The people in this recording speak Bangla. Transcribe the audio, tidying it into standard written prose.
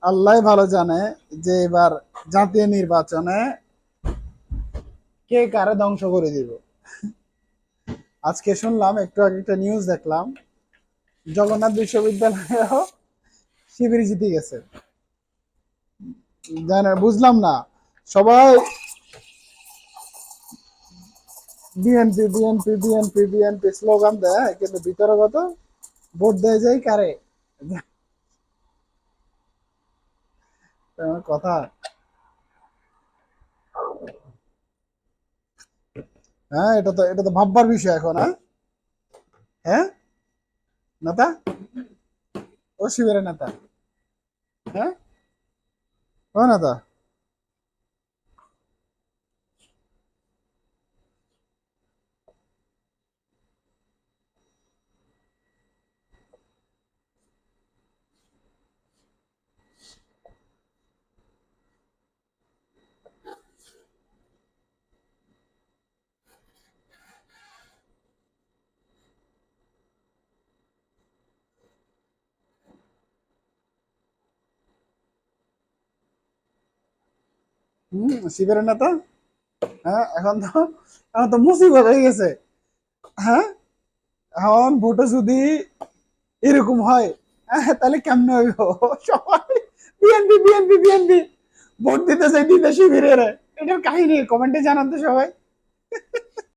আল্লাহ ভালো জানে যে এবার জাতীয় নির্বাচনে কে কারে ধ্বংস করে দিব। আজকে শুনলাম, একটু আগে একটা নিউজ দেখলাম, জগন্নাথ বিশ্ববিদ্যালয় শিবির জিতে গেছে। জানেন, বুঝলাম না, সবাই BNP BNP BNP BNP slogan দেয়, কিন্তু ভিতরে কত ভোট দেয় যায় কারে? তেমন কথা। হ্যাঁ, এটা তো ভাববার বিষয় এখন। হ্যাঁ, হ্যাঁ, নেতা, ও শিবিরের নেতা। হ্যাঁ, ও নেতা। শিবিরের নেতা। হ্যাঁ, এখন তো মুসিবত হয়ে গেছে। হ্যাঁ, এখন ভোটে যদি এরকম হয়, তাহলে কেমনে হইব? সবাই বিএনপি বিএনপি বিএনপি ভোট দিতে চাই, দিতে শিবিরের। এটার কাহিনী কমেন্টে জানান তো সবাই।